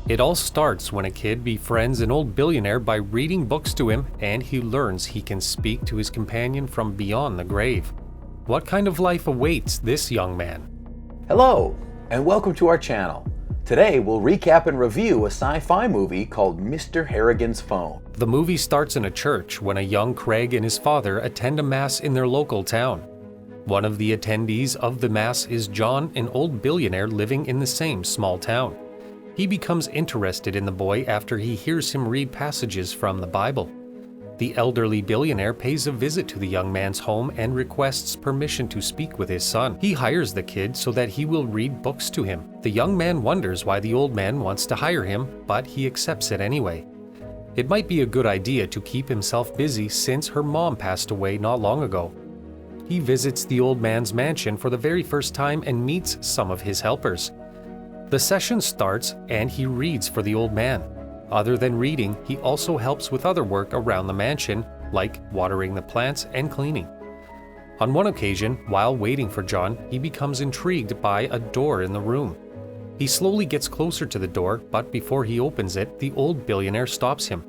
It all starts when a kid befriends an old billionaire by reading books to him, and he learns he can speak to his companion from beyond the grave. What kind of life awaits this young man? Hello, and welcome to our channel. Today we'll recap and review a sci-fi movie called Mr. Harrigan's Phone. The movie starts in a church when a young Craig and his father attend a mass in their local town. One of the attendees of the mass is John, an old billionaire living in the same small town. He becomes interested in the boy after he hears him read passages from the Bible. The elderly billionaire pays a visit to the young man's home and requests permission to speak with his son. He hires the kid so that he will read books to him. The young man wonders why the old man wants to hire him, but he accepts it anyway. It might be a good idea to keep himself busy since her mom passed away not long ago. He visits the old man's mansion for the very first time and meets some of his helpers. The session starts and he reads for the old man. Other than reading, he also helps with other work around the mansion, like watering the plants and cleaning. On one occasion, while waiting for John, he becomes intrigued by a door in the room. He slowly gets closer to the door, but before he opens it, the old billionaire stops him.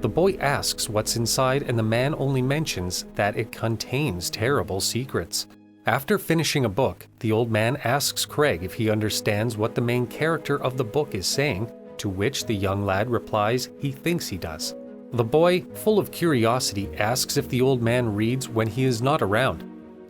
The boy asks what's inside, and the man only mentions that it contains terrible secrets. After finishing a book, the old man asks Craig if he understands what the main character of the book is saying, to which the young lad replies he thinks he does. The boy, full of curiosity, asks if the old man reads when he is not around.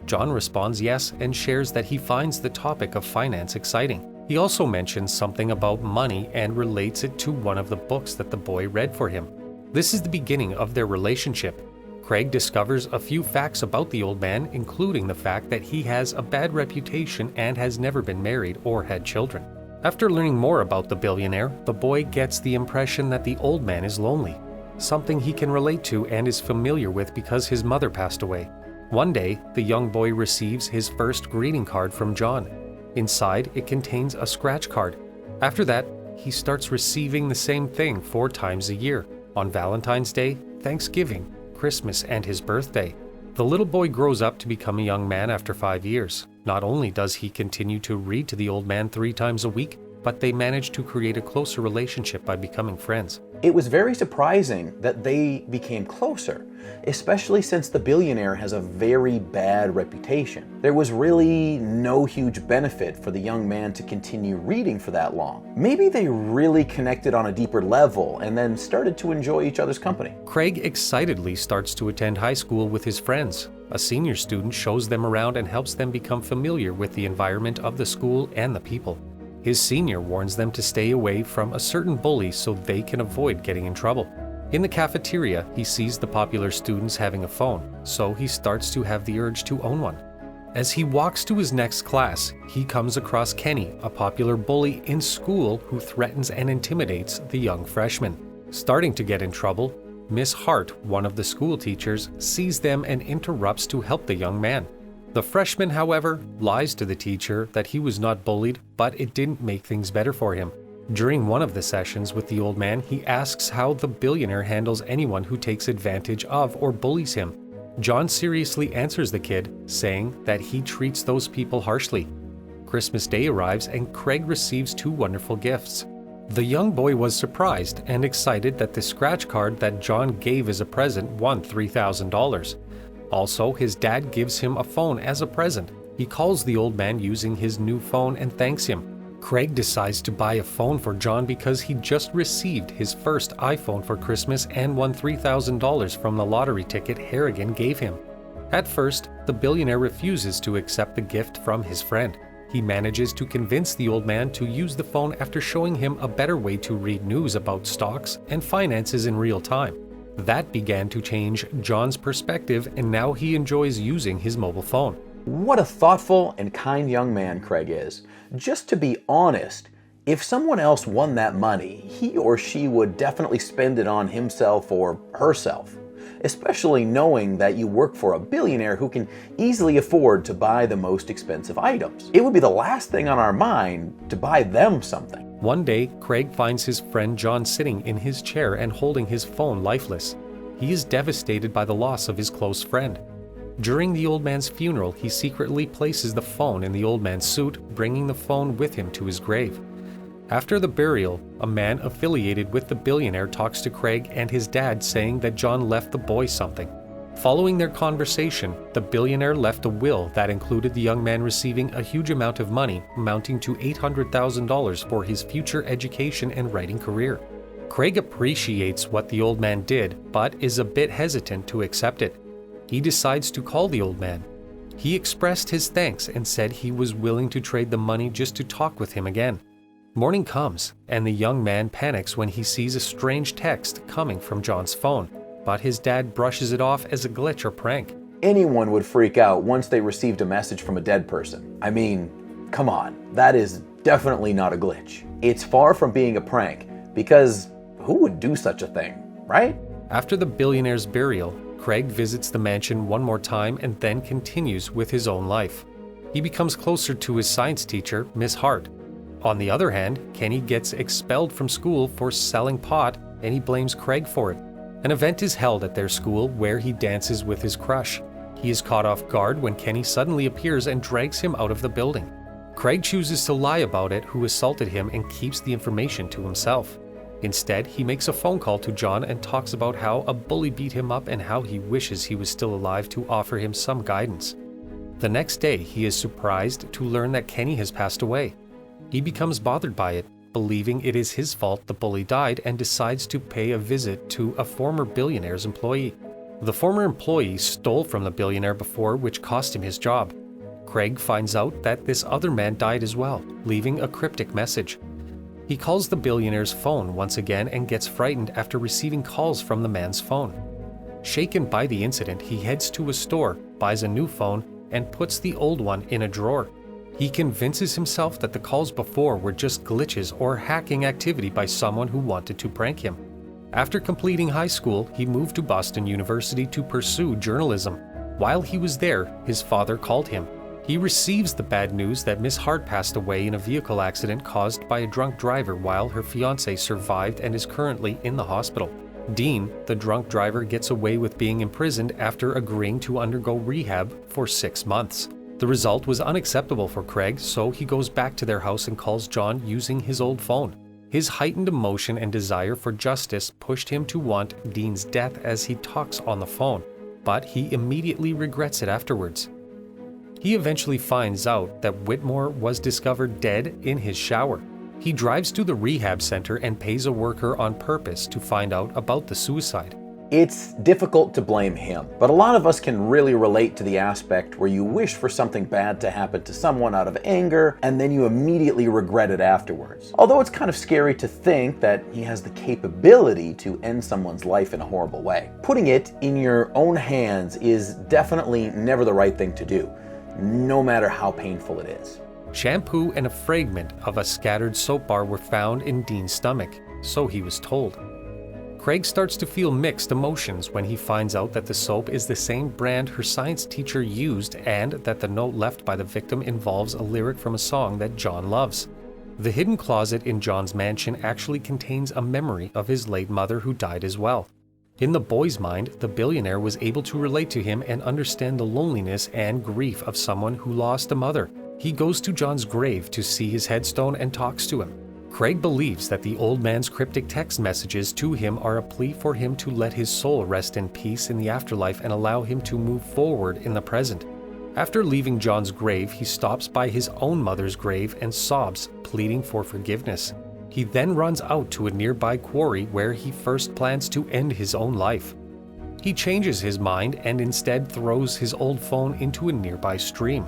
John responds yes and shares that he finds the topic of finance exciting. He also mentions something about money and relates it to one of the books that the boy read for him. This is the beginning of their relationship. Craig discovers a few facts about the old man, including the fact that he has a bad reputation and has never been married or had children. After learning more about the billionaire, the boy gets the impression that the old man is lonely, something he can relate to and is familiar with because his mother passed away. One day, the young boy receives his first greeting card from John. Inside, it contains a scratch card. After that, he starts receiving the same thing 4 times a year, on Valentine's Day, Thanksgiving, Christmas, and his birthday. The little boy grows up to become a young man after 5 years. Not only does he continue to read to the old man 3 times a week, but they manage to create a closer relationship by becoming friends. It was very surprising that they became closer, especially since the billionaire has a very bad reputation. There was really no huge benefit for the young man to continue reading for that long. Maybe they really connected on a deeper level and then started to enjoy each other's company. Craig excitedly starts to attend high school with his friends. A senior student shows them around and helps them become familiar with the environment of the school and the people. His senior warns them to stay away from a certain bully so they can avoid getting in trouble. In the cafeteria, he sees the popular students having a phone, so he starts to have the urge to own one. As he walks to his next class, he comes across Kenny, a popular bully in school who threatens and intimidates the young freshman. Starting to get in trouble, Miss Hart, one of the school teachers, sees them and interrupts to help the young man. The freshman, however, lies to the teacher that he was not bullied, but it didn't make things better for him. During one of the sessions with the old man, he asks how the billionaire handles anyone who takes advantage of or bullies him. John seriously answers the kid, saying that he treats those people harshly. Christmas Day arrives and Craig receives 2 wonderful gifts. The young boy was surprised and excited that the scratch card that John gave as a present won $3,000. Also, his dad gives him a phone as a present. He calls the old man using his new phone and thanks him. Craig decides to buy a phone for John because he just received his first iPhone for Christmas and won $3,000 from the lottery ticket Harrigan gave him. At first, the billionaire refuses to accept the gift from his friend. He manages to convince the old man to use the phone after showing him a better way to read news about stocks and finances in real time. That began to change John's perspective, and now he enjoys using his mobile phone. What a thoughtful and kind young man Craig is. Just to be honest, if someone else won that money, he or she would definitely spend it on himself or herself, especially knowing that you work for a billionaire who can easily afford to buy the most expensive items. It would be the last thing on our mind to buy them something. One day, Craig finds his friend John sitting in his chair and holding his phone lifeless. He is devastated by the loss of his close friend. During the old man's funeral, he secretly places the phone in the old man's suit, bringing the phone with him to his grave. After the burial, a man affiliated with the billionaire talks to Craig and his dad, saying that John left the boy something. Following their conversation, the billionaire left a will that included the young man receiving a huge amount of money, amounting to $800,000 for his future education and writing career. Craig appreciates what the old man did, but is a bit hesitant to accept it. He decides to call the old man. He expressed his thanks and said he was willing to trade the money just to talk with him again. Morning comes, and the young man panics when he sees a strange text coming from John's phone, but his dad brushes it off as a glitch or prank. Anyone would freak out once they received a message from a dead person. I mean, come on, that is definitely not a glitch. It's far from being a prank, because who would do such a thing, right? After the billionaire's burial, Craig visits the mansion one more time and then continues with his own life. He becomes closer to his science teacher, Miss Hart. On the other hand, Kenny gets expelled from school for selling pot, and he blames Craig for it. An event is held at their school where he dances with his crush. He is caught off guard when Kenny suddenly appears and drags him out of the building. Craig chooses to lie about it, who assaulted him, and keeps the information to himself. Instead, he makes a phone call to John and talks about how a bully beat him up and how he wishes he was still alive to offer him some guidance. The next day, he is surprised to learn that Kenny has passed away. He becomes bothered by it, believing it is his fault the bully died, and decides to pay a visit to a former billionaire's employee. The former employee stole from the billionaire before, which cost him his job. Craig finds out that this other man died as well, leaving a cryptic message. He calls the billionaire's phone once again and gets frightened after receiving calls from the man's phone. Shaken by the incident, he heads to a store, buys a new phone, and puts the old one in a drawer. He convinces himself that the calls before were just glitches or hacking activity by someone who wanted to prank him. After completing high school, he moved to Boston University to pursue journalism. While he was there, his father called him. He receives the bad news that Miss Hart passed away in a vehicle accident caused by a drunk driver while her fiancé survived and is currently in the hospital. Dean, the drunk driver, gets away with being imprisoned after agreeing to undergo rehab for 6 months. The result was unacceptable for Craig, so he goes back to their house and calls John using his old phone. His heightened emotion and desire for justice pushed him to want Dean's death as he talks on the phone, but he immediately regrets it afterwards. He eventually finds out that Whitmore was discovered dead in his shower. He drives to the rehab center and pays a worker on purpose to find out about the suicide. It's difficult to blame him, but a lot of us can really relate to the aspect where you wish for something bad to happen to someone out of anger, and then you immediately regret it afterwards. Although it's kind of scary to think that he has the capability to end someone's life in a horrible way. Putting it in your own hands is definitely never the right thing to do, no matter how painful it is. Shampoo and a fragment of a scattered soap bar were found in Dean's stomach, so he was told. Craig starts to feel mixed emotions when he finds out that the soap is the same brand her science teacher used and that the note left by the victim involves a lyric from a song that John loves. The hidden closet in John's mansion actually contains a memory of his late mother who died as well. In the boy's mind, the billionaire was able to relate to him and understand the loneliness and grief of someone who lost a mother. He goes to John's grave to see his headstone and talks to him. Craig believes that the old man's cryptic text messages to him are a plea for him to let his soul rest in peace in the afterlife and allow him to move forward in the present. After leaving John's grave, he stops by his own mother's grave and sobs, pleading for forgiveness. He then runs out to a nearby quarry where he first plans to end his own life. He changes his mind and instead throws his old phone into a nearby stream.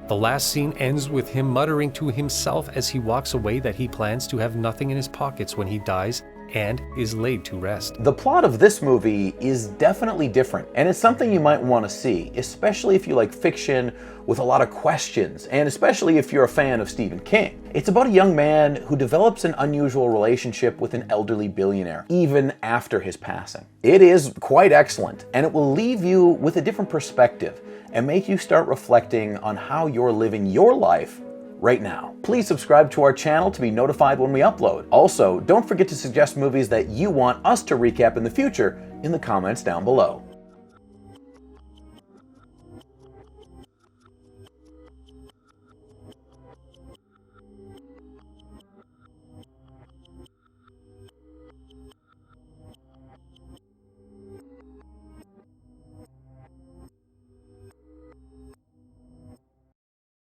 The last scene ends with him muttering to himself as he walks away that he plans to have nothing in his pockets when he dies and is laid to rest. The plot of this movie is definitely different, and it's something you might want to see, especially if you like fiction with a lot of questions, and especially if you're a fan of Stephen King. It's about a young man who develops an unusual relationship with an elderly billionaire, even after his passing. It is quite excellent, and it will leave you with a different perspective and make you start reflecting on how you're living your life right now. Please subscribe to our channel to be notified when we upload. Also, don't forget to suggest movies that you want us to recap in the future in the comments down below.